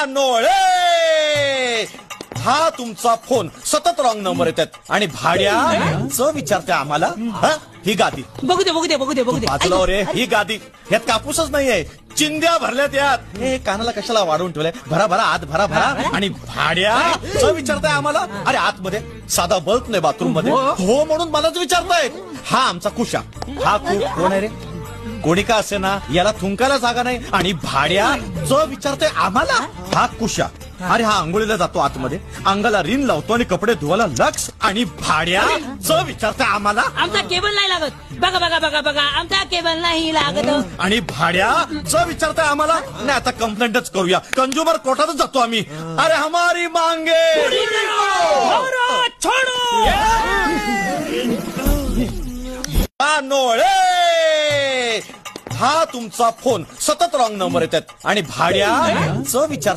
नोळे हा तुमचा फोन सतत रॉंग नंबर येतात आणि भाड्याचं विचारते आम्हाला. ही गादी बघू दे बघू दे बघू दे बघू दे. वाचलो रे. ही गादी ह्यात कापूसच नाहीये, चिंध्या भरल्यात यात. हे कानाला कशाला वाढवून ठेवलंय? भरा भरा आत भरा भरा. आणि भाड्याचं विचारताय आम्हाला. अरे आतमध्ये साधा बल्ब नाही बाथरूम मध्ये हो म्हणून मलाच विचारताय. हा आमचा कुशा. हा कोण आहे रे? कोणी का असे ना, याला थुंकायला जागा नाही आणि भाड्याचं विचारतोय आम्हाला. हा कुशा. अरे हा आंघोळीला जातो आतमध्ये, अंगाला रिन लावतो आणि कपडे धुवायला लक्ष आणि भाड्याचं विचारतोय आम्हाला. आमचा केबल नाही लागत. बघा बघा बघा बघा आमचा केबल नाही लागत. आणि भाड्याचं विचारतोय आम्हाला. नाही आता कंप्लेंटच करूया, कंझ्युमर कोर्टातच जातो आम्ही. अरे हमारी मांगे नोळे हा तुमचा फोन सतत रॉंग नंबर येतात आणि भाड्याचं विचारतोय